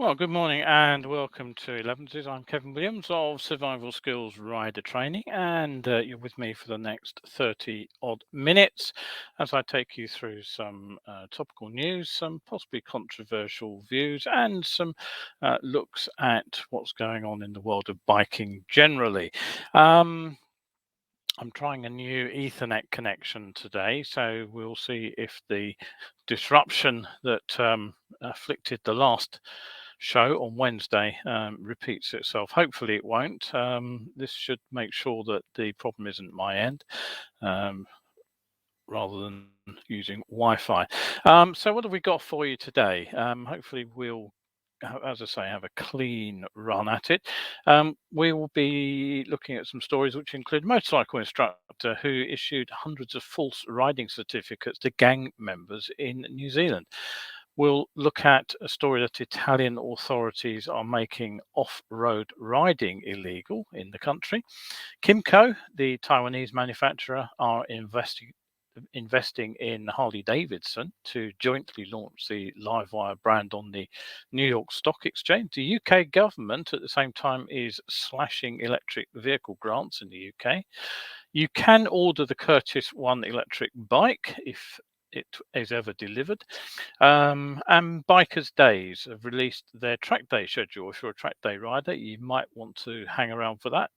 Well, good morning and welcome to Elevenses. I'm Kevin Williams of Survival Skills Rider Training, and you're with me for the next 30 odd minutes as I take you through some topical news, some possibly controversial views, and some looks at what's going on in the world of biking generally. I'm trying a new Ethernet connection today, so we'll see if the disruption that afflicted the last show on Wednesday repeats itself. Hopefully, it won't. This should make sure that the problem isn't my end, um, rather than using Wi-Fi. So, what have we got for you today? Hopefully, we'll, as I say, have a clean run at it. We will be looking at some stories which include a motorcycle instructor who issued hundreds of false riding certificates to gang members in New Zealand. We'll look at a story that Italian authorities are making off-road riding illegal in the country. Kymco, the Taiwanese manufacturer, are investing in Harley-Davidson to jointly launch the Livewire brand on the New York Stock Exchange. The UK government at the same time is slashing electric vehicle grants in the UK. You can order the Curtis One electric bike if it is ever delivered. And Bikers Days have released their track day schedule. If you're a track day rider, you might want to hang around for that,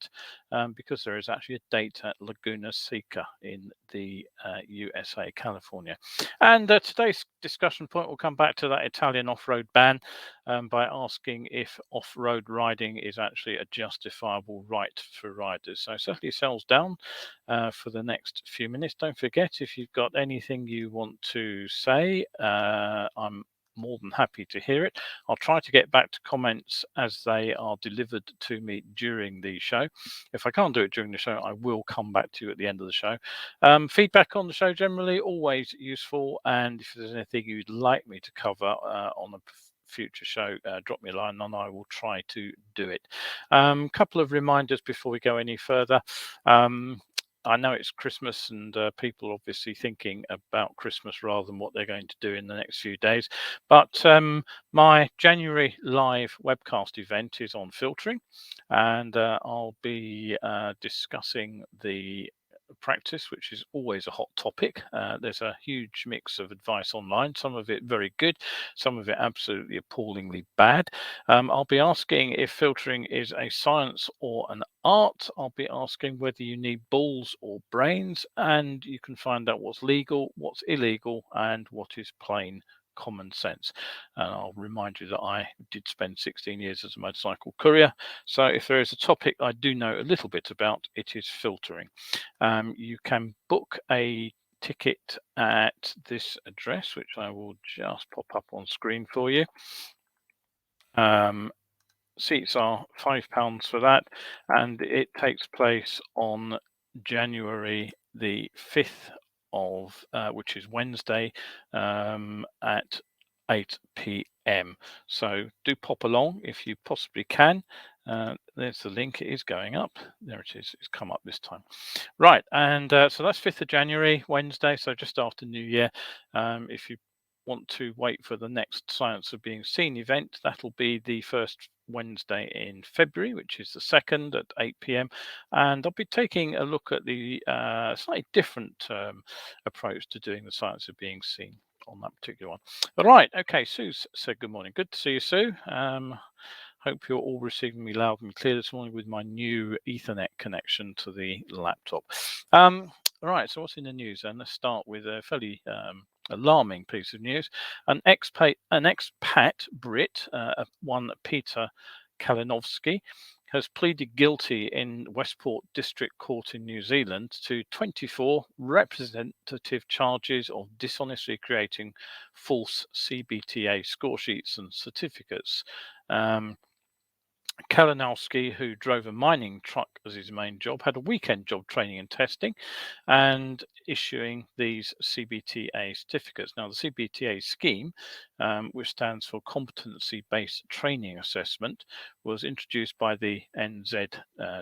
because there is actually a date at Laguna Seca in the USA, California. And today's discussion point will come back to that Italian off-road ban, by asking if off-road riding is actually a justifiable right for riders. So set yourselves down for the next few minutes. Don't forget, if you've got anything you want to say, I'm more than happy to hear it. I'll try to get back to comments as they are delivered to me during the show. If I can't do it during the show, I will come back to you at the end of the show. Feedback on the show generally always useful, and if there's anything you'd like me to cover on a future show, drop me a line and I will try to do it. Couple of reminders before we go any further. I know it's Christmas and people obviously thinking about Christmas rather than what they're going to do in the next few days. But my January live webcast event is on filtering, and I'll be discussing the practice, which is always a hot topic. There's a huge mix of advice online, some of it very good, some of it absolutely appallingly bad. I'll be asking if filtering is a science or an art. I'll be asking whether you need balls or brains, and you can find out what's legal, what's illegal, and what is plain common sense. And I'll remind you that I did spend 16 years as a motorcycle courier, so if there is a topic I do know a little bit about, it is filtering. You can book a ticket at this address, which I will just pop up on screen for you. Seats are £5 for that, and it takes place on January the 5th of which is Wednesday, at 8 p.m. So do pop along if you possibly can. There's the link. It is going up. There it is. It's come up this time. Right, and so that's 5th of January, Wednesday, so just after New Year. If you want to wait for the next Science of Being Seen event, that'll be the first Wednesday in February, which is the 2nd at 8 p.m. And I'll be taking a look at the slightly different approach to doing the Science of Being Seen on that particular one. All right, okay, Sue said good morning. Good to see you, Sue. Hope you're all receiving me loud and clear this morning with my new Ethernet connection to the laptop. All right, so what's in the news? And let's start with a fairly alarming piece of news. An expat Brit, one Peter Kalinowski, has pleaded guilty in Westport District Court in New Zealand to 24 representative charges of dishonestly creating false CBTA score sheets and certificates. Kalinowski, who drove a mining truck as his main job, had a weekend job training and testing and issuing these CBTA certificates. Now, the CBTA scheme, which stands for Competency Based Training Assessment, was introduced by the NZ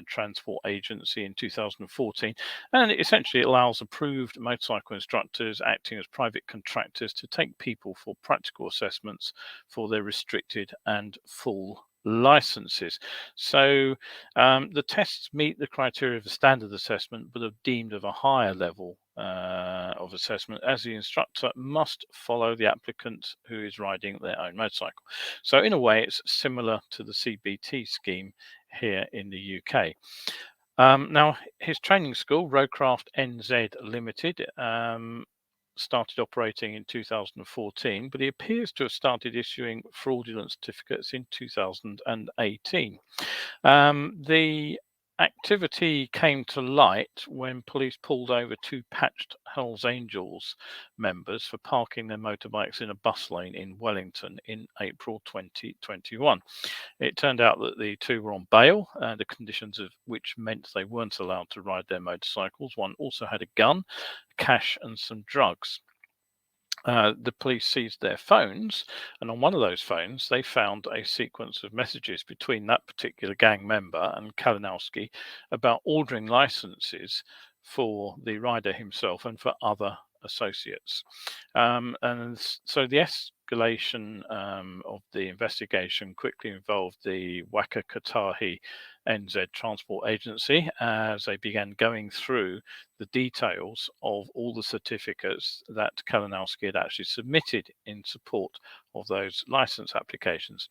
Transport Agency in 2014, and it essentially allows approved motorcycle instructors acting as private contractors to take people for practical assessments for their restricted and full licenses. So the tests meet the criteria of the standard assessment, but are deemed of a higher level of assessment, as the instructor must follow the applicant who is riding their own motorcycle. So in a way, it's similar to the CBT scheme here in the UK. Now, his training school, Roadcraft NZ Limited, started operating in 2014, but he appears to have started issuing fraudulent certificates in 2018. The activity came to light when police pulled over two patched Hells Angels members for parking their motorbikes in a bus lane in Wellington in April 2021. It turned out that the two were on bail, the conditions of which meant they weren't allowed to ride their motorcycles. One also had a gun, cash, and some drugs. The police seized their phones, and on one of those phones, they found a sequence of messages between that particular gang member and Kalinowski about ordering licenses for the rider himself and for other associates. And so the escalation of the investigation quickly involved the Wakakatahi NZ Transport Agency as they began going through the details of all the certificates that Kalinowski had actually submitted in support of those license applications.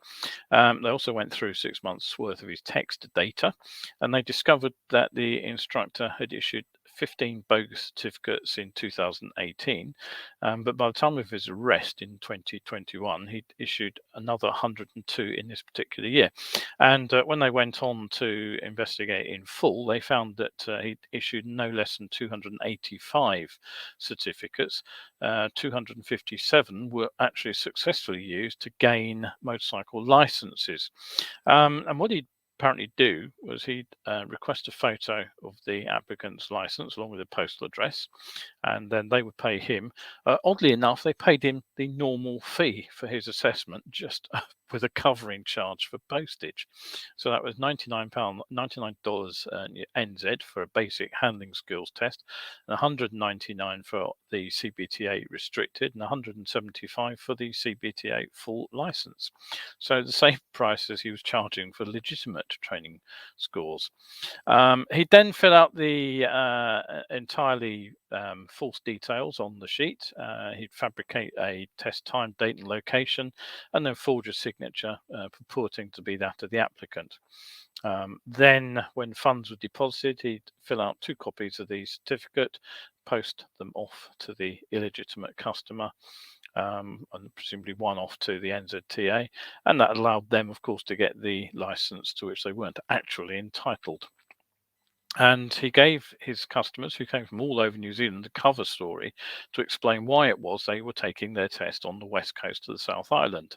They also went through 6 months worth of his text data, and they discovered that the instructor had issued 15 bogus certificates in 2018, but by the time of his arrest in 2021, he'd issued another 102 in this particular year. And when they went on to investigate in full, they found that he'd issued no less than 285 certificates. 257 were actually successfully used to gain motorcycle licenses. And what he'd apparently do was he'd request a photo of the applicant's license along with a postal address, and then they would pay him. Oddly enough, they paid him the normal fee for his assessment, just with a covering charge for postage. So that was £99 NZ for a basic handling skills test, and $199 for the CBTA restricted, and $175 for the CBTA full license. So the same price as he was charging for legitimate training scores. He'd then fill out the entirely false details on the sheet. He'd fabricate a test time, date, and location, and then forge a signature purporting to be that of the applicant. Then, when funds were deposited, he'd fill out 2 copies of the certificate, post them off to the illegitimate customer, and presumably one off to the NZTA, and that allowed them, of course, to get the license to which they weren't actually entitled. And he gave his customers, who came from all over New Zealand, a cover story to explain why it was they were taking their test on the west coast of the South Island.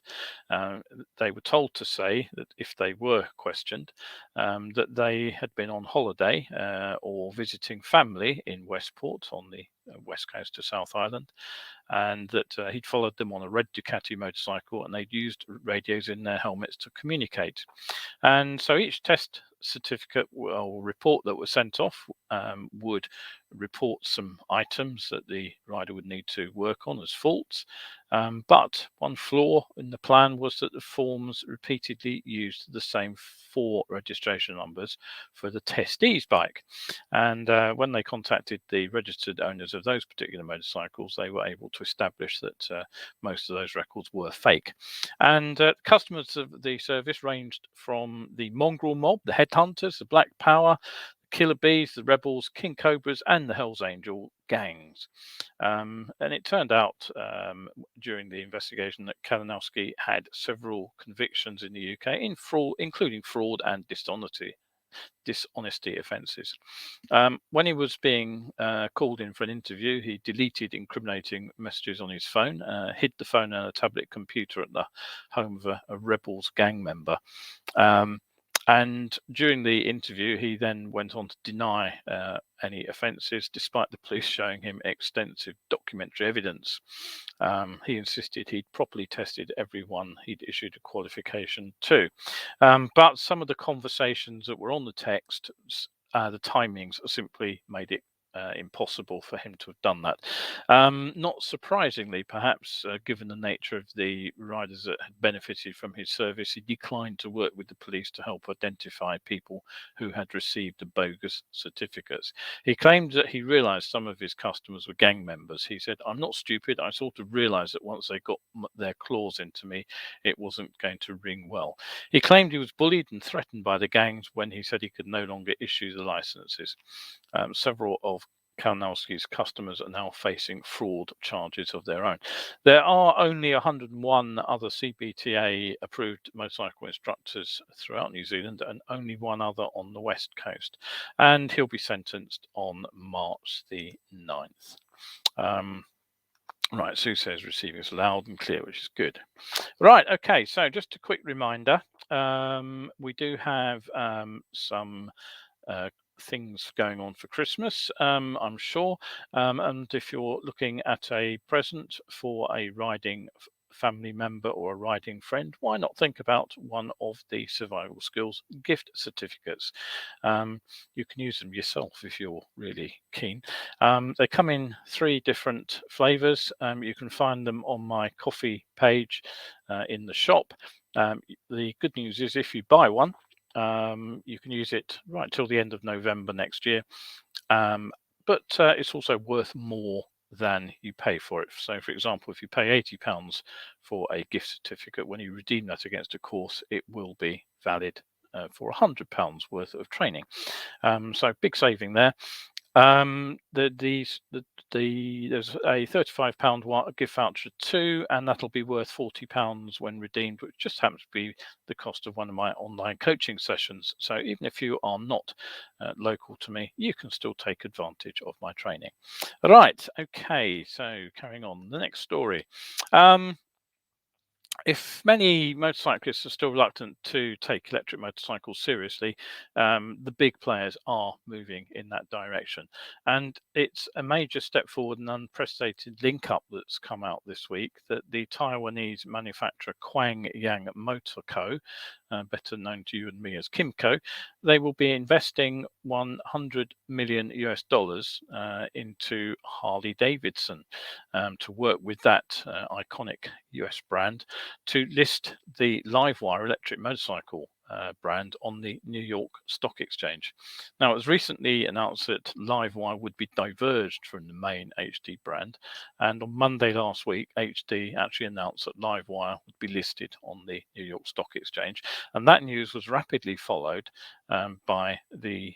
They were told to say that if they were questioned, that they had been on holiday or visiting family in Westport on the west coast of South Island, and that he'd followed them on a red Ducati motorcycle, and they'd used radios in their helmets to communicate. And so each test certificate or report that was sent off would report some items that the rider would need to work on as faults. But one flaw in the plan was that the forms repeatedly used the same 4 registration numbers for the testee's bike. And when they contacted the registered owners of those particular motorcycles, they were able to establish that most of those records were fake. And customers of the service ranged from the mongrel mob, the headhunters, the Black Power, the Killer Bees, the Rebels, King Cobras, and the Hells Angel gangs. And it turned out during the investigation that Kalinowski had several convictions in the UK in fraud, including fraud and dishonesty offences. When he was being called in for an interview, he deleted incriminating messages on his phone, hid the phone and a tablet computer at the home of a Rebels gang member. And during the interview, he then went on to deny any offences, despite the police showing him extensive documentary evidence. He insisted he'd properly tested everyone he'd issued a qualification to. But some of the conversations that were on the text, the timings simply made it impossible for him to have done that. Not surprisingly, perhaps, given the nature of the riders that had benefited from his service, he declined to work with the police to help identify people who had received the bogus certificates. He claimed that he realised some of his customers were gang members. He said, "I'm not stupid. I sort of realised that once they got their claws into me, it wasn't going to ring well." He claimed he was bullied and threatened by the gangs when he said he could no longer issue the licenses. Several of Kalinowski's customers are now facing fraud charges of their own. There are only 101 other CBTA approved motorcycle instructors throughout New Zealand and only one other on the West Coast. And he'll be sentenced on March the 9th. Right, Sue says receiving is loud and clear, which is good. Right, okay, so just a quick reminder. We do have some things going on for Christmas, I'm sure. And if you're looking at a present for a riding family member or a riding friend, why not think about one of the survival skills gift certificates? You can use them yourself if you're really keen. They come in 3 different flavors. You can find them on my coffee page in the shop. The good news is if you buy one, you can use it right till the end of November next year, but it's also worth more than you pay for it. So, for example, if you pay £80 for a gift certificate, when you redeem that against a course, it will be valid for £100 worth of training. So, big saving there. There's a £35 gift voucher too, and that'll be worth £40 when redeemed, which just happens to be the cost of one of my online coaching sessions. So even if you are not local to me, you can still take advantage of my training. Right, okay, so carrying on, the next story. If many motorcyclists are still reluctant to take electric motorcycles seriously, the big players are moving in that direction. And it's a major step forward and unprecedented link up that's come out this week that the Taiwanese manufacturer Yang Motor Co., better known to you and me as Kymco, they will be investing $100 million into Harley-Davidson to work with that iconic US brand to list the Livewire electric motorcycle brand on the New York Stock Exchange. Now, it was recently announced that Livewire would be diverged from the main HD brand, and on Monday last week, HD actually announced that Livewire would be listed on the New York Stock Exchange, and that news was rapidly followed by the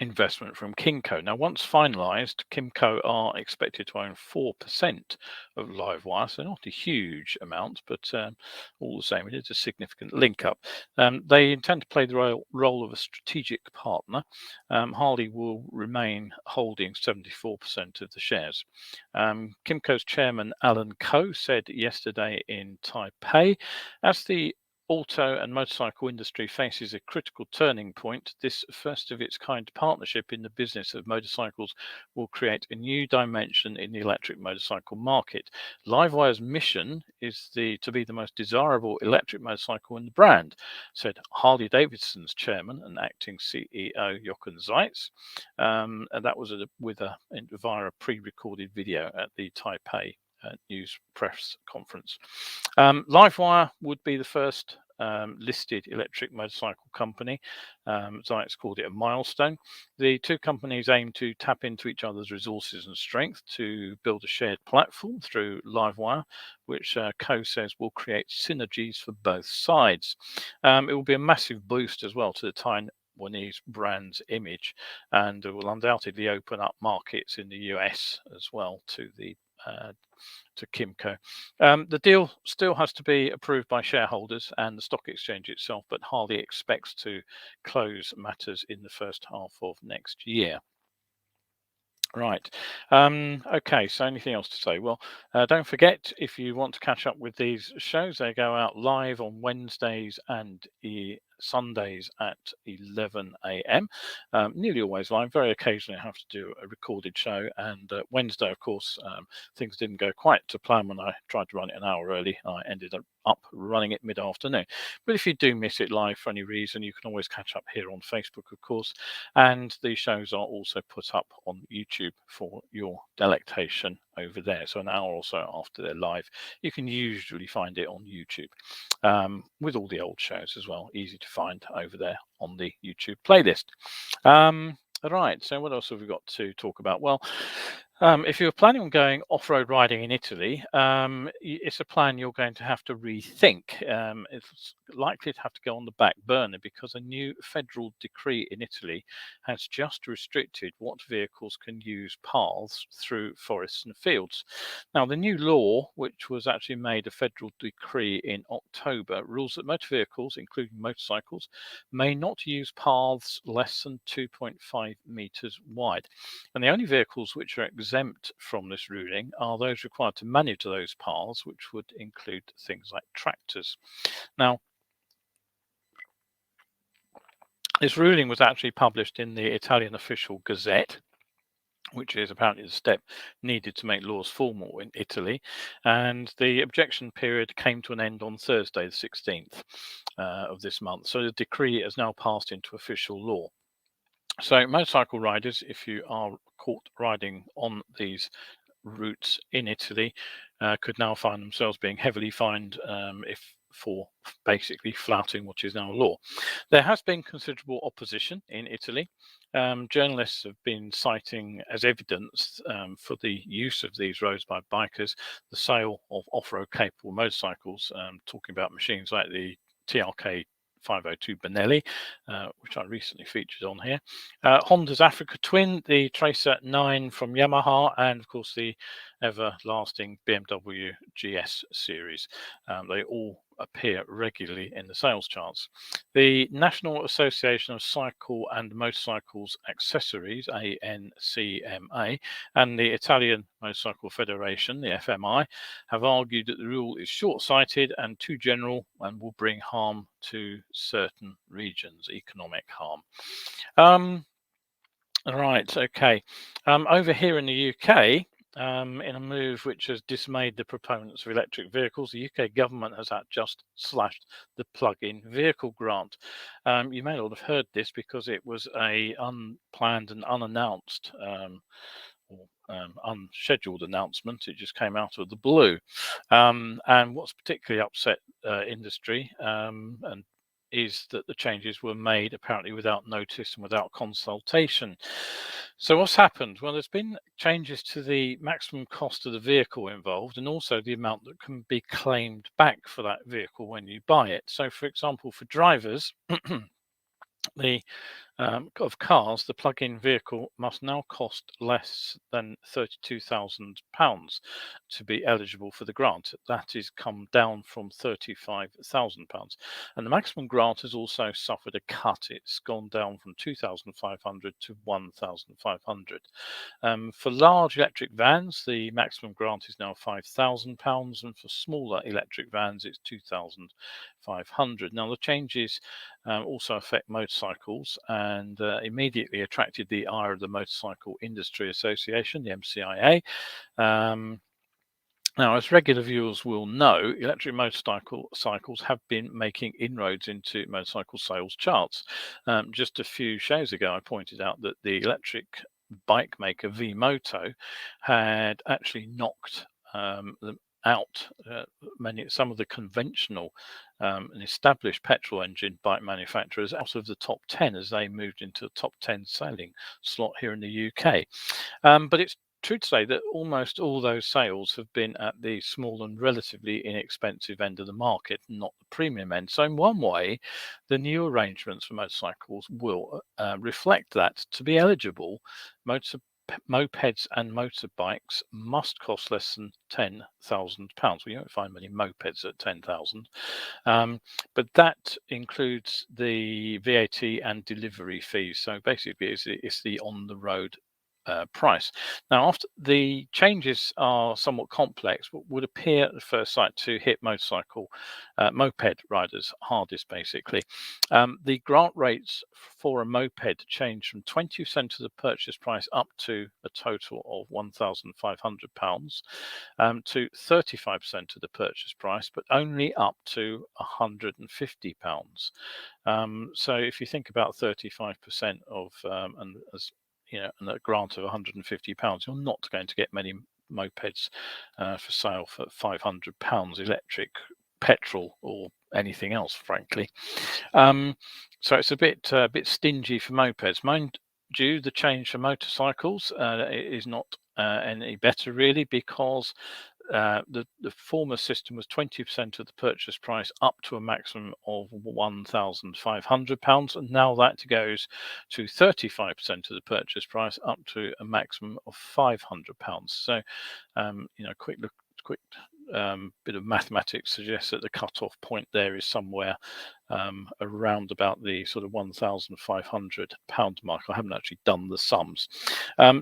investment from Kymco. Now, once finalised, Kymco are expected to own 4% of Livewire, so not a huge amount, but all the same, it is a significant link up. They intend to play the role of a strategic partner. Harley will remain holding 74% of the shares. Kymco's chairman, Alan Coe, said yesterday in Taipei, as the auto and motorcycle industry faces a critical turning point, this first of its kind partnership in the business of motorcycles will create a new dimension in the electric motorcycle market. Livewire's mission is to be the most desirable electric motorcycle in the brand, said Harley-Davidson's chairman and acting CEO Jochen Zeitz. And that was via a pre-recorded video at the Taipei news press conference. Livewire would be the first listed electric motorcycle company. Zeitz called it a milestone. The two companies aim to tap into each other's resources and strength to build a shared platform through Livewire, which Co says will create synergies for both sides. It will be a massive boost as well to the Taiwanese brand's image, and it will undoubtedly open up markets in the US as well to Kymco. The deal still has to be approved by shareholders and the stock exchange itself, but Harley expects to close matters in the first half of next year. Right. Okay. So, anything else to say? Well, don't forget, if you want to catch up with these shows, they go out live on Wednesdays and Sundays at 11 a.m. Nearly always live. Very occasionally, I have to do a recorded show. And Wednesday, of course, things didn't go quite to plan when I tried to run it an hour early. I ended up running it mid-afternoon. But if you do miss it live for any reason, you can always catch up here on Facebook, of course. And the shows are also put up on YouTube for your delectation over there. So an hour or so after they're live, you can usually find it on YouTube, with all the old shows as well. Easy to find over there on the YouTube playlist. Right, so what else have we got to talk about? Well, if you're planning on going off-road riding in Italy, it's a plan you're going to have to rethink. It's likely to have to go on the back burner because a new federal decree in Italy has just restricted what vehicles can use paths through forests and fields. Now, the new law, which was actually made a federal decree in October, rules that motor vehicles, including motorcycles, may not use paths less than 2.5 meters wide. And the only vehicles which are exempt from this ruling are those required to manage those paths, which would include things like tractors. Now, this ruling was actually published in the Italian official Gazette, which is apparently the step needed to make laws formal in Italy. And the objection period came to an end on Thursday, the 16th of this month. So the decree has now passed into official law. So motorcycle riders, if you are caught riding on these routes in Italy, could now find themselves being heavily fined if for basically flouting what is now law. There has been considerable opposition in Italy. Journalists have been citing as evidence for the use of these roads by bikers the sale of off-road capable motorcycles, talking about machines like the TRK 502 Benelli, which I recently featured on here. Honda's Africa Twin, the Tracer 9 from Yamaha, and of course the everlasting BMW GS series. They all appear regularly in the sales charts. The National Association of Cycle and Motorcycles Accessories, ANCMA, and the Italian Motorcycle Federation, the FMI, have argued that the rule is short-sighted and too general and will bring harm to certain regions, economic harm. Right, okay. Over here in the UK, in a move which has dismayed the proponents of electric vehicles, the UK government has just slashed the plug-in vehicle grant. You may not have heard this because it was a unplanned and unannounced or unscheduled announcement. It just came out of the blue. And what's particularly upset industry and is that the changes were made apparently without notice and without consultation. So what's happened? Well, there's been changes to the maximum cost of the vehicle involved and also the amount that can be claimed back for that vehicle when you buy it. So for example, for drivers, the of cars, the plug-in vehicle must now cost less than £32,000 to be eligible for the grant. That is come down from £35,000, and the maximum grant has also suffered a cut. It's gone down from 2,500 to 1,500. For large electric vans, the maximum grant is now £5,000, and for smaller electric vans, it's 2,500. Now the changes also affect motorcycles and immediately attracted the ire of the Motorcycle Industry Association, the MCIA. Now, as regular viewers will know, electric motorcycles have been making inroads into motorcycle sales charts. Just a few shows ago, I pointed out that the electric bike maker V-Moto had actually knocked them out some of the conventional and established petrol engine bike manufacturers out of the top 10 as they moved into the top 10 selling slot here in the UK. But it's true to say that almost all those sales have been at the small and relatively inexpensive end of the market, not the premium end. So in one way, the new arrangements for motorcycles will reflect that. To be eligible, mopeds and motorbikes must cost less than £10,000. Well, you won't find many mopeds at 10,000, but that includes the VAT and delivery fees. So basically, it's the on the road price. Now, after the changes are somewhat complex, what would appear at first sight to hit moped riders hardest, basically. The grant rates for a moped change from 20% of the purchase price up to a total of £1,500 to 35% of the purchase price, but only up to £150. So if you think about 35% of, and as and a grant of £150, you're not going to get many mopeds for sale for £500 electric, petrol, or anything else, frankly. So it's a bit stingy for mopeds. Mind you, the change for motorcycles is not any better, really, because the former system was 20% of the purchase price up to a maximum of £1,500, and now that goes to 35% of the purchase price up to a maximum of £500. So, quick bit of mathematics suggests that the cut-off point there is somewhere around about the sort of £1,500 mark. I haven't actually done the sums.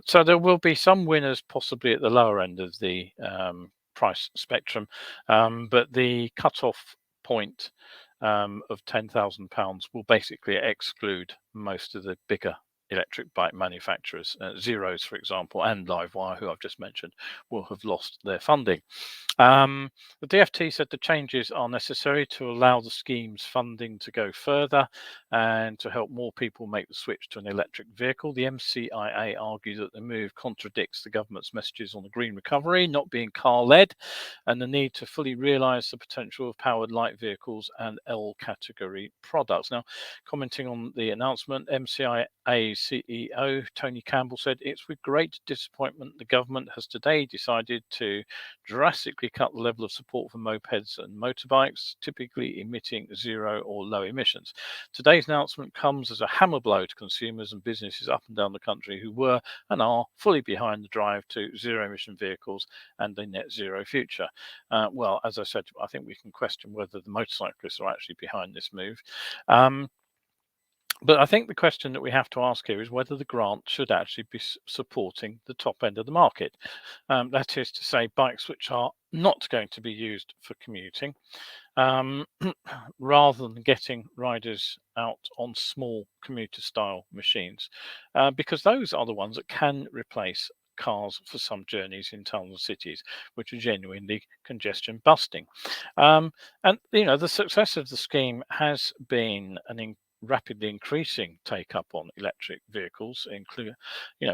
So there will be some winners possibly at the lower end of the price spectrum, but the cut-off point of £10,000 will basically exclude most of the bigger electric bike manufacturers. Zeros, for example, and Livewire, who I've just mentioned, will have lost their funding. The DFT said the changes are necessary to allow the scheme's funding to go further and to help more people make the switch to an electric vehicle. The MCIA argued that the move contradicts the government's messages on the green recovery, not being car-led, and the need to fully realise the potential of powered light vehicles and L category products. Now, commenting on the announcement, MCIA CEO Tony Campbell said, "It's with great disappointment the government has today decided to drastically cut the level of support for mopeds and motorbikes, typically emitting zero or low emissions. Today's announcement comes as a hammer blow to consumers and businesses up and down the country who were and are fully behind the drive to zero emission vehicles and a net zero future." Well, as I said, I think we can question whether the motorcyclists are actually behind this move. But I think the question that we have to ask here is whether the grant should actually be supporting the top end of the market. That is to say, bikes which are not going to be used for commuting, rather than getting riders out on small commuter-style machines, because those are the ones that can replace cars for some journeys in towns and cities, which are genuinely congestion busting. And the success of the scheme has been an rapidly increasing take up on electric vehicles, including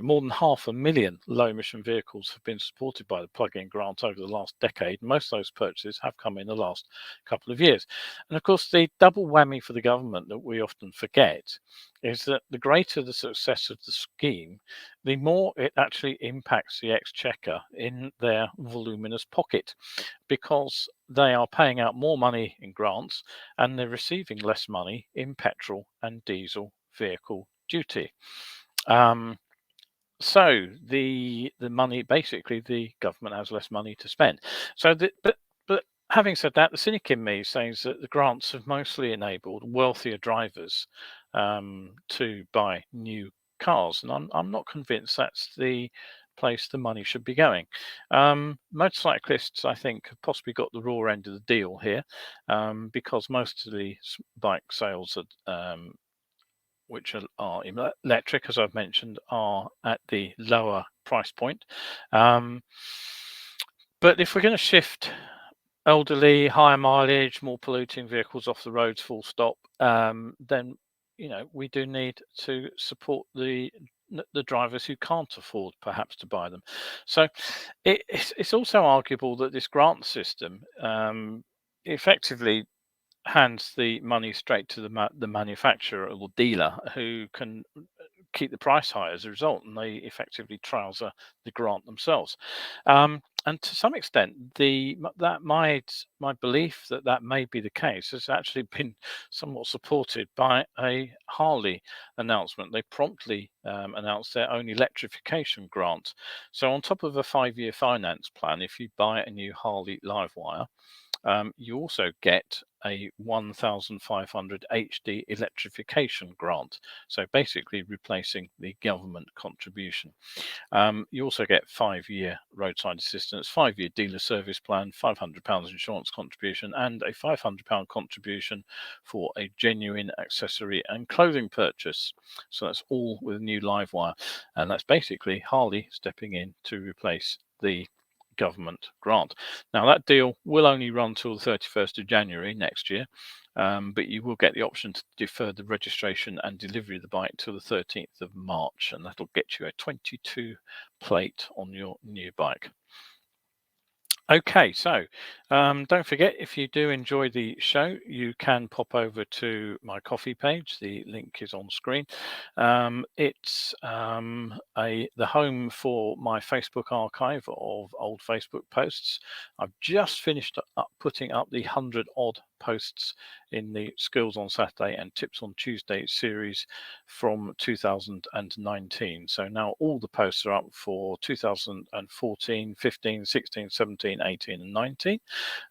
more than 500,000 low emission vehicles have been supported by the plug-in grant over the last decade. Most of those purchases have come in the last couple of years, and of course the double whammy for the government that we often forget is that the greater the success of the scheme, the more it actually impacts the exchequer in their voluminous pocket, because they are paying out more money in grants and they're receiving less money in petrol and diesel vehicle duty. So the money, basically, the government has less money to spend. So, but having said that, the cynic in me says that the grants have mostly enabled wealthier drivers to buy new cars, and I'm not convinced that's the place the money should be going. Motorcyclists, I think, have possibly got the raw end of the deal here, because most of the bike sales which are electric, as I've mentioned, are at the lower price point. But if we're going to shift elderly, higher mileage, more polluting vehicles off the roads, full stop, then we do need to support the drivers who can't afford perhaps to buy them. So it's also arguable that this grant system effectively hands the money straight to the manufacturer or dealer, who can keep the price high as a result, and they effectively trouser the grant themselves. And to some extent, my belief that may be the case has actually been somewhat supported by a Harley announcement. They promptly announced their own electrification grant. So on top of a 5-year finance plan, if you buy a new Harley Livewire, you also get a 1,500 HD electrification grant. So basically replacing the government contribution. You also get 5-year roadside assistance, 5-year dealer service plan, £500 insurance contribution, and a £500 contribution for a genuine accessory and clothing purchase. So that's all with new Livewire, and that's basically Harley stepping in to replace the government grant. Now that deal will only run till the 31st of January next year, but you will get the option to defer the registration and delivery of the bike till the 13th of March, and that'll get you a 22 plate on your new bike. Okay, so don't forget, if you do enjoy the show, you can pop over to my coffee page. The link is on screen. It's the home for my Facebook archive of old Facebook posts. I've just finished up putting up the 100 odd posts in the Skills on Saturday and Tips on Tuesday series from 2019. So now all the posts are up for 2014, 15, 16, 17, 18 and 19.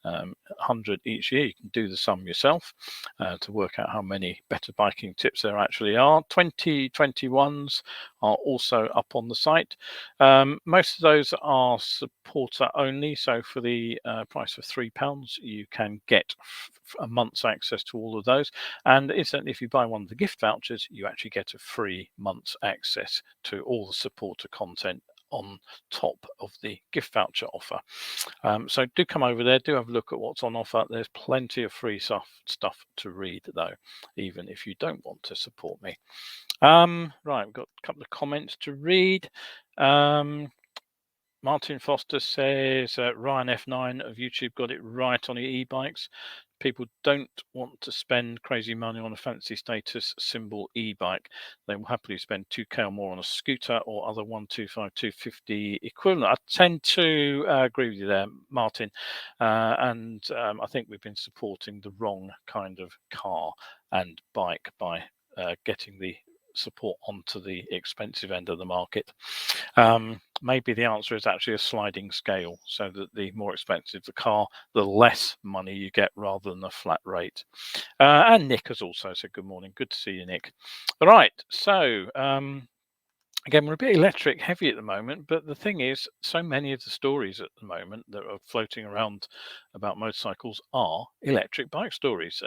100 each year. You can do the sum yourself to work out how many better biking tips there actually are. 2021s are also up on the site. Most of those are supporter only, so for the price of £3 you can get a month's access to all of those, and incidentally, if you buy one of the gift vouchers, you actually get a free month's access to all the supporter content on top of the gift voucher offer. So do come over there, do have a look at what's on offer. There's plenty of free stuff to read though, even if you don't want to support me. Right, we've got a couple of comments to read. Martin Foster says Ryan F9 of YouTube got it right on the e-bikes. People don't want to spend crazy money on a fancy status symbol e-bike. They will happily spend 2k or more on a scooter or other 125, 250 equivalent. I tend to agree with you there, Martin. And I think we've been supporting the wrong kind of car and bike by getting the support onto the expensive end of the market. Maybe the answer is actually a sliding scale, so that the more expensive the car, the less money you get rather than a flat rate. And Nick has also said good morning. Good to see you, Nick. All right, so again, we're a bit electric heavy at the moment, but the thing is, so many of the stories at the moment that are floating around about motorcycles are electric bike stories.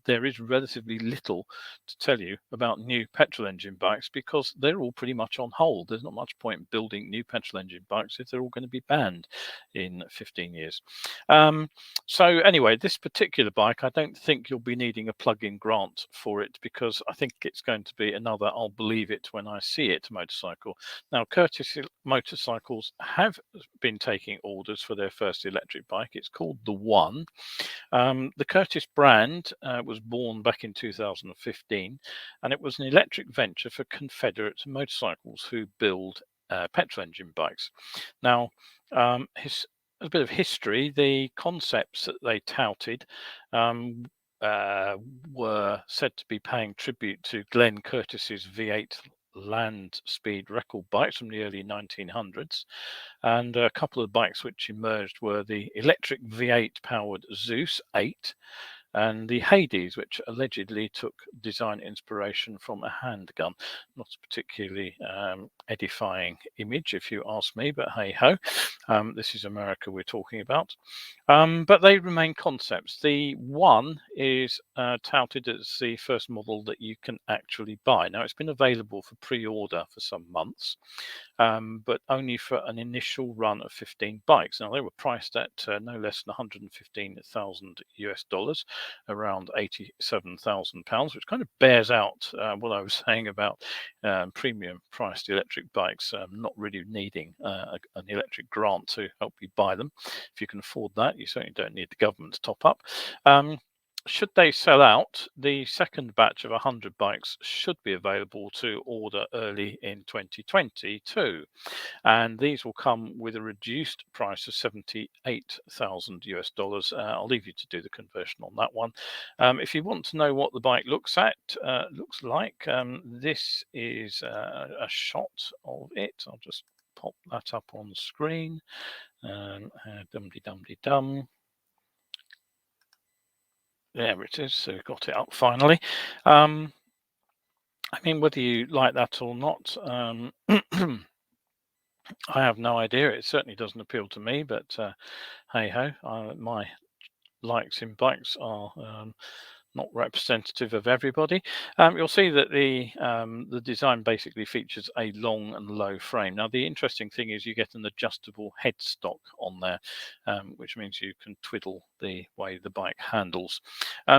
There is relatively little to tell you about new petrol engine bikes because they're all pretty much on hold. There's not much point in building new petrol engine bikes if they're all going to be banned in 15 years. So anyway, this particular bike, I don't think you'll be needing a plug-in grant for it because I think it's going to be another I'll believe it when I see it motorcycle. Now, Curtis Motorcycles have been taking orders for their first electric bike. It's called the One. The Curtis brand was born back in 2015, and it was an electric venture for Confederate Motorcycles who build petrol engine bikes. Now, a bit of history, the concepts that they touted were said to be paying tribute to Glenn Curtis's V8 land speed record bikes from the early 1900s, and a couple of bikes which emerged were the electric V8 powered Zeus 8 and the Hades, which allegedly took design inspiration from a handgun. Not a particularly edifying image, if you ask me, but hey ho, this is America we're talking about. But they remain concepts. The One is touted as the first model that you can actually buy. Now, it's been available for pre-order for some months, but only for an initial run of 15 bikes. Now, they were priced at no less than $115,000, around £87,000, which kind of bears out what I was saying about premium priced electric bikes not really needing an electric grant to help you buy them. If you can afford that, you certainly don't need the government to top up. Should they sell out, the second batch of 100 bikes should be available to order early in 2022. And these will come with a reduced price of $78,000. I'll leave you to do the conversion on that one. If you want to know what the bike looks like, this is a shot of it. I'll just pop that up on the screen. Dum-de-dum-de-dum. There it is. So got it up finally. I mean, whether you like that or not, I have no idea. It certainly doesn't appeal to me, but hey ho, my likes in bikes are not representative of everybody. You'll see that the design basically features a long and low frame. Now, the interesting thing is you get an adjustable headstock on there, which means you can twiddle the way the bike handles.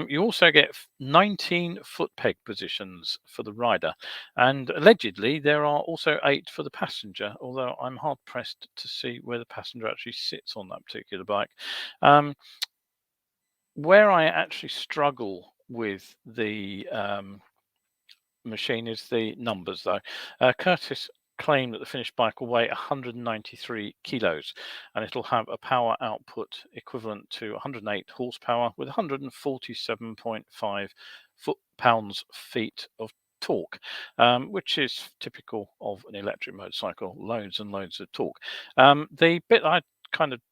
You also get 19 foot peg positions for the rider, and allegedly there are also 8 for the passenger, although I'm hard pressed to see where the passenger actually sits on that particular bike. Um, where I actually struggle with the machine is the numbers, though. Curtis claimed that the finished bike will weigh 193 kilos and it'll have a power output equivalent to 108 horsepower with 147.5 pounds-feet of torque, which is typical of an electric motorcycle, loads and loads of torque. The bit I kind of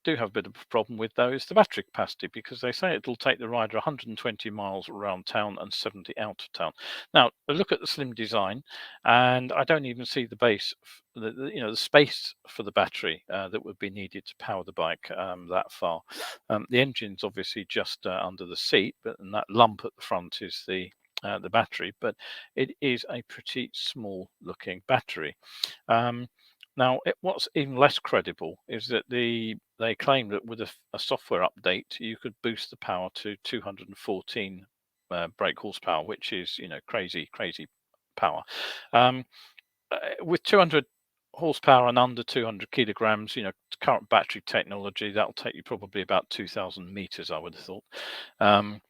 do have a bit of a problem with, though, is the battery capacity, because they say it'll take the rider 120 miles around town and 70 out of town. Now, I look at the slim design, and I don't even see the base, the space for the battery that would be needed to power the bike that far. The engine's obviously just under the seat, but and that lump at the front is the battery, but it is a pretty small looking battery. Um, Now, what's even less credible is that they claim that with a software update, you could boost the power to 214 brake horsepower, which is crazy, crazy power. Um, with 200 horsepower and under 200 kilograms, current battery technology, that'll take you probably about 2,000 meters, I would have thought. Um,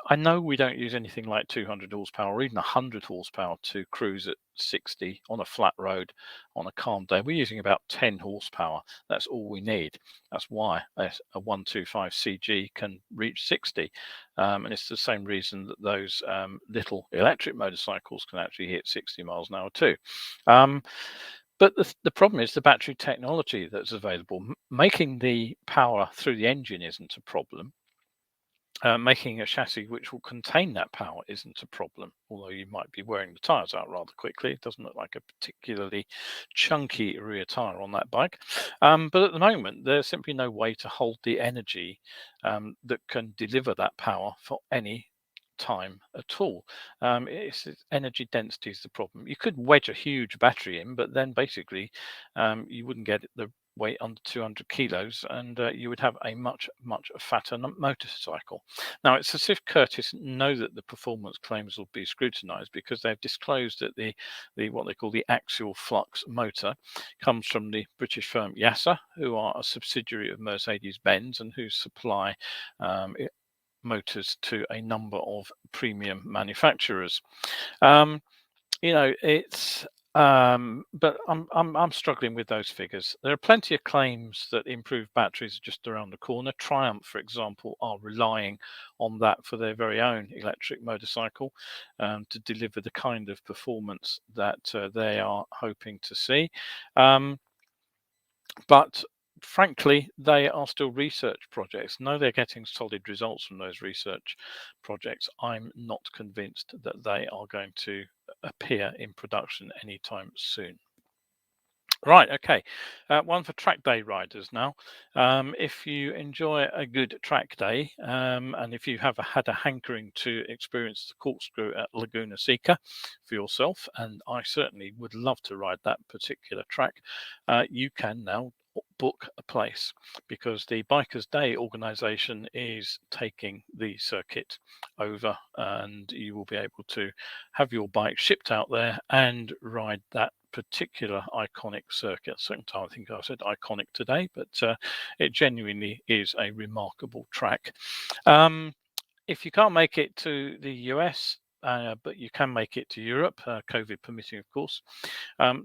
I know we don't use anything like 200 horsepower or even 100 horsepower to cruise at 60 on a flat road on a calm day. We're using about 10 horsepower. That's all we need. That's why a 125 CG can reach 60. And it's the same reason that those little electric motorcycles can actually hit 60 miles an hour too. But the problem is the battery technology that's available. Making the power through the engine isn't a problem. Making a chassis which will contain that power isn't a problem, although you might be wearing the tyres out rather quickly. It doesn't look like a particularly chunky rear tyre on that bike. But at the moment, there's simply no way to hold the energy that can deliver that power for any time at all. It's energy density is the problem. You could wedge a huge battery in, but then basically you wouldn't get the weight under 200 kilos, and you would have a much fatter motorcycle. Now, it's as if Curtis know that the performance claims will be scrutinized, because they've disclosed that the what they call the axial flux motor comes from the British firm Yasa, who are a subsidiary of Mercedes-Benz and who supply motors to a number of premium manufacturers. It's but I'm struggling with those figures. There are plenty of claims that improved batteries are just around the corner. Triumph, for example, are relying on that for their very own electric motorcycle to deliver the kind of performance that they are hoping to see. But frankly, they are still research projects. No, they're getting solid results from those research projects. I'm not convinced that they are going to appear in production anytime soon. Right, okay. One for track day riders now. If you enjoy a good track day, and if you have had a hankering to experience the corkscrew at Laguna Seca for yourself, and I certainly would love to ride that particular track, you can now book a place, because the Bikers Day organization is taking the circuit over, and you will be able to have your bike shipped out there and ride that particular iconic circuit. Second time I think I said iconic today, but it genuinely is a remarkable track. If you can't make it to the US, but you can make it to Europe, COVID permitting, of course,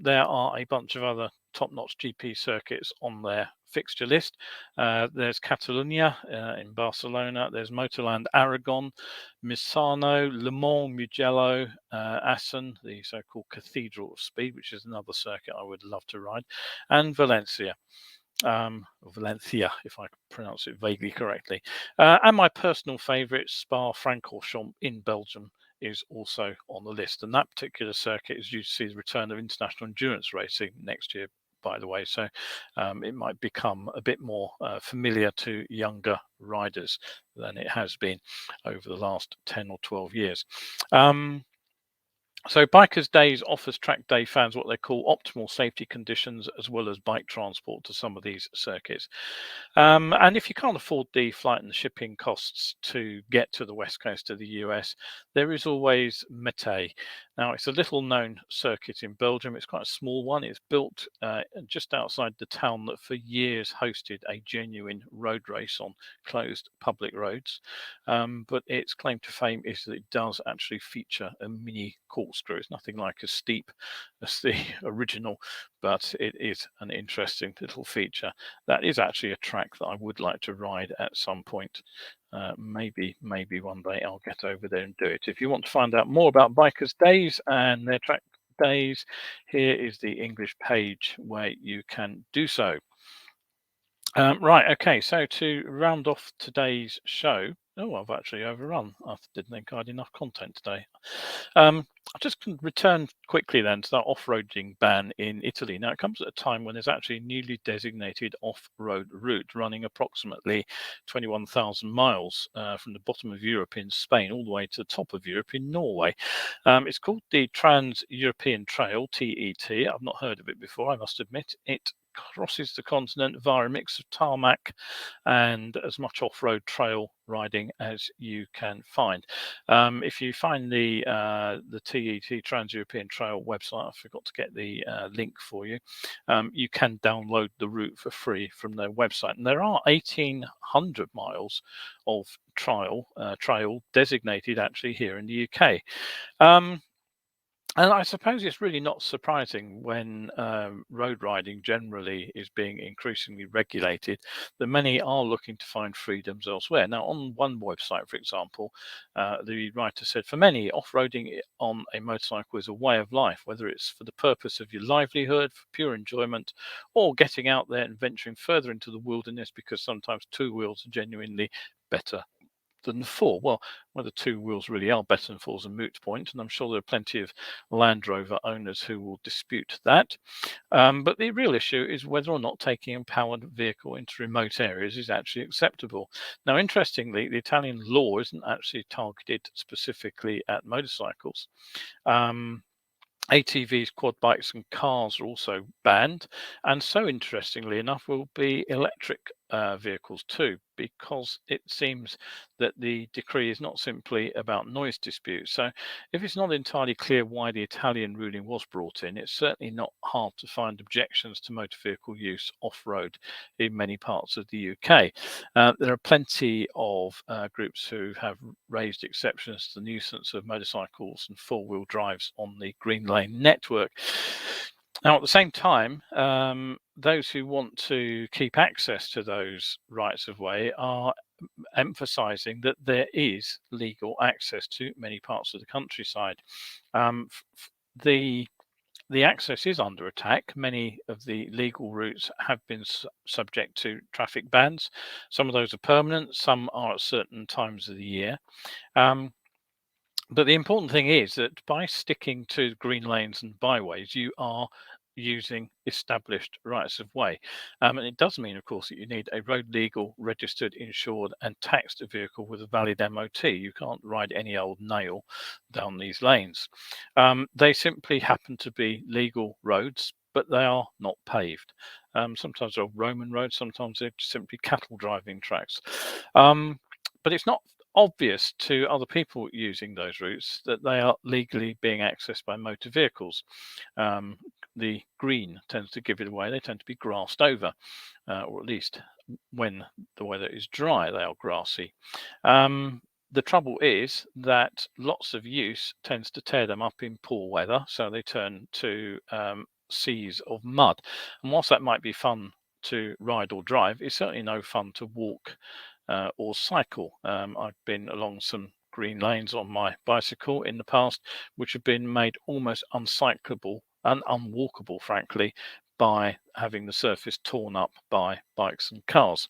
there are a bunch of other top-notch GP circuits on their fixture list. There's Catalunya in Barcelona. There's Motorland Aragon, Misano, Le Mans, Mugello, Assen, the so-called Cathedral of Speed, which is another circuit I would love to ride, and Valencia. or Valencia, if I pronounce it vaguely correctly. And my personal favourite, Spa-Francorchamps in Belgium, is also on the list. And that particular circuit is due to see the return of international endurance racing next year, by the way. So it might become a bit more familiar to younger riders than it has been over the last 10 or 12 years. So Bikers Days offers track day fans what they call optimal safety conditions as well as bike transport to some of these circuits. And if you can't afford the flight and the shipping costs to get to the west coast of the US, there is always Mete. Now, it's a little known circuit in Belgium. It's quite a small one. It's built just outside the town that for years hosted a genuine road race on closed public roads. But its claim to fame is that it does actually feature a mini corkscrew. It's nothing like as steep as the original, but it is an interesting little feature. That is actually a track that I would like to ride at some point. Maybe one day I'll get over there and do it. If you want to find out more about Bikers Days and their track days, here is the English page where you can do so. Right, okay, so to round off today's show, I've actually overrun. I didn't think I had enough content today. I'll just return quickly then to that off-roading ban in Italy. Now, it comes at a time when there's actually a newly designated off-road route running approximately 21,000 miles from the bottom of Europe in Spain all the way to the top of Europe in Norway. It's called the Trans-European Trail, TET. I've not heard of it before, I must admit. It crosses the continent via a mix of tarmac and as much off-road trail riding as you can find. If you find the TET Trans-European Trail website, I forgot to get the link for you. You can download the route for free from their website, and there are 1,800 miles of trail designated actually here in the UK. And I suppose it's really not surprising when road riding generally is being increasingly regulated that many are looking to find freedoms elsewhere. Now, on one website, for example, the writer said, for many, off-roading on a motorcycle is a way of life, whether it's for the purpose of your livelihood, for pure enjoyment, or getting out there and venturing further into the wilderness because sometimes two wheels are genuinely better than four. Well, whether two wheels really are better than four is a moot point, and I'm sure there are plenty of Land Rover owners who will dispute that. But the real issue is whether or not taking a powered vehicle into remote areas is actually acceptable. Now, interestingly, the Italian law isn't actually targeted specifically at motorcycles. ATVs, quad bikes, and cars are also banned. And so, interestingly enough, will be electric vehicles too, because it seems that the decree is not simply about noise disputes. So, if it's not entirely clear why the Italian ruling was brought in, it's certainly not hard to find objections to motor vehicle use off road in many parts of the UK. There are plenty of groups who have raised exceptions to the nuisance of motorcycles and four-wheel drives on the Green Lane network. Now, at the same time, those who want to keep access to those rights of way are emphasizing that there is legal access to many parts of the countryside. The access is under attack. Many of the legal routes have been subject to traffic bans. Some of those are permanent, some are at certain times of the year. But the important thing is that by sticking to green lanes and byways, you are using established rights of way. And it does mean, of course, that you need a road legal, registered, insured, and taxed vehicle with a valid MOT. You can't ride any old nail down these lanes. They simply happen to be legal roads, but they are not paved. Sometimes they're Roman roads, sometimes they're simply cattle driving tracks. But it's not obvious to other people using those routes that they are legally being accessed by motor vehicles. The green tends to give it away. They tend to be grassed over, or at least when the weather is dry, they are grassy. The trouble is that lots of use tends to tear them up in poor weather, so they turn to seas of mud. And whilst that might be fun to ride or drive, it's certainly no fun to walk or cycle. I've been along some green lanes on my bicycle in the past, which have been made almost uncyclable and unwalkable, frankly, by having the surface torn up by bikes and cars.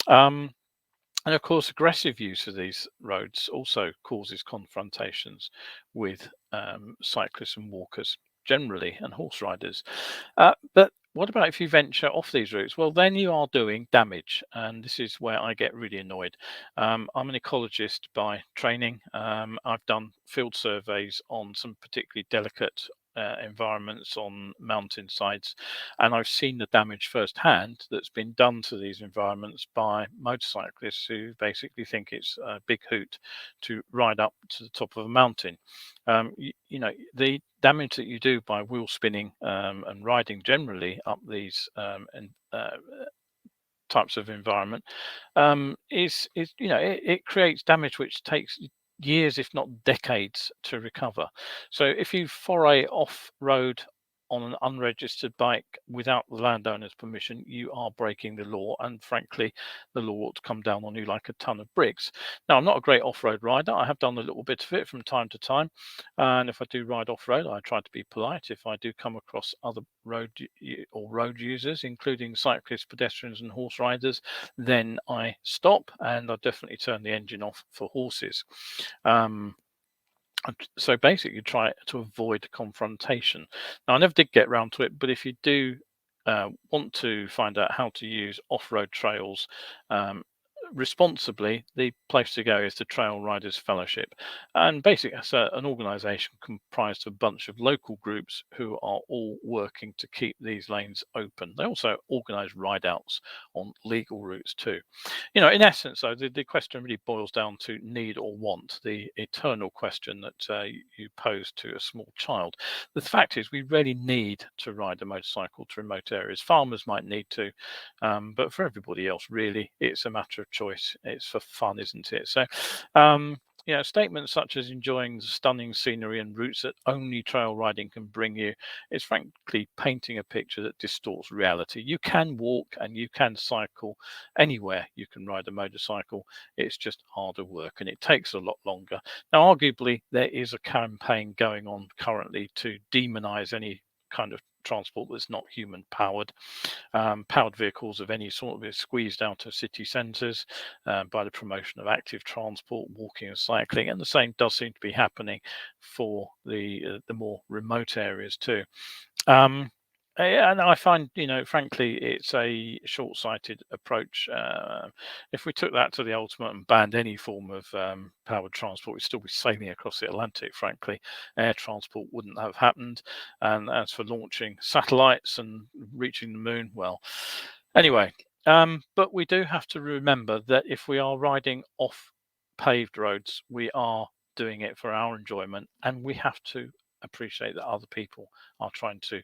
And of course, aggressive use of these roads also causes confrontations with cyclists and walkers generally, and horse riders. But what about if you venture off these routes? Well, then you are doing damage, and this is where I get really annoyed. I'm an ecologist by training. I've done field surveys on some particularly delicate environments on mountainsides, and I've seen the damage firsthand that's been done to these environments by motorcyclists who basically think it's a big hoot to ride up to the top of a mountain. You know, the damage that you do by wheel spinning and riding generally up these types of environment is you know, it creates damage which takes years, if not decades, to recover. So if you foray off road on an unregistered bike without the landowner's permission, you are breaking the law, and frankly, the law ought to come down on you like a ton of bricks. Now, I'm not a great off-road rider. I have done a little bit of it from time to time, and if I do ride off-road, I try to be polite. If I do come across other road users, including cyclists, pedestrians, and horse riders, then I stop, and I definitely turn the engine off for horses. So basically try to avoid confrontation. Now, I never did get round to it, but if you do want to find out how to use off-road trails responsibly, the place to go is the Trail Riders Fellowship. And basically, it's an organization comprised of a bunch of local groups who are all working to keep these lanes open. They also organize ride outs on legal routes too. You know, in essence, though, the question really boils down to need or want, the eternal question that you pose to a small child. The fact is, we really need to ride a motorcycle to remote areas. Farmers might need to, but for everybody else, really, it's a matter of choice. It's for fun, isn't it? So, you know, statements such as enjoying the stunning scenery and routes that only trail riding can bring you is frankly painting a picture that distorts reality. You can walk and you can cycle anywhere. You can ride a motorcycle. It's just harder work and it takes a lot longer. Now, arguably, there is a campaign going on currently to demonize any kind of transport that's not human powered. Powered vehicles of any sort are squeezed out of city centres by the promotion of active transport, walking and cycling, and the same does seem to be happening for the more remote areas too. And I find, you know, frankly, it's a short-sighted approach. If we took that to the ultimate and banned any form of powered transport, we'd still be sailing across the Atlantic, frankly. Air transport wouldn't have happened. And as for launching satellites and reaching the moon, well, anyway, but we do have to remember that if we are riding off paved roads, we are doing it for our enjoyment, and we have to appreciate that other people are trying to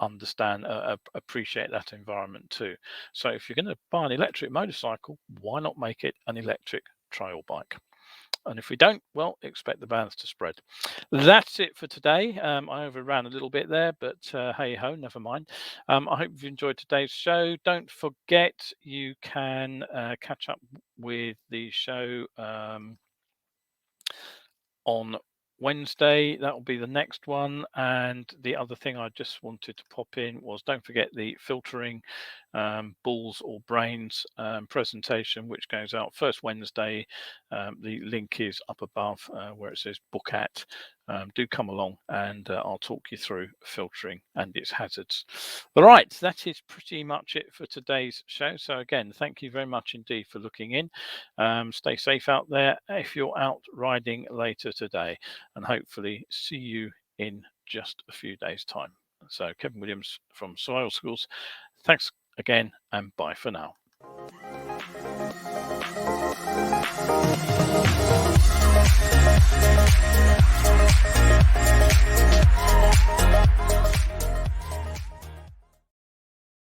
understand, appreciate that environment too. So if you're going to buy an electric motorcycle, why not make it an electric trail bike? And if we don't, well, expect the bans to spread. That's it for today. I overran a little bit there, but hey ho, never mind. I hope you've enjoyed today's show. Don't forget, you can catch up with the show on Wednesday. That will be the next one. And the other thing I just wanted to pop in was, don't forget the filtering balls or brains presentation, which goes out first Wednesday. The link is up above where it says book at. Do come along and I'll talk you through filtering and its hazards. All right, that is pretty much it for today's show. So again, thank you very much indeed for looking in. Stay safe out there if you're out riding later today, and hopefully see you in just a few days' time. So Kevin Williams from Survival Schools, thanks again and bye for now.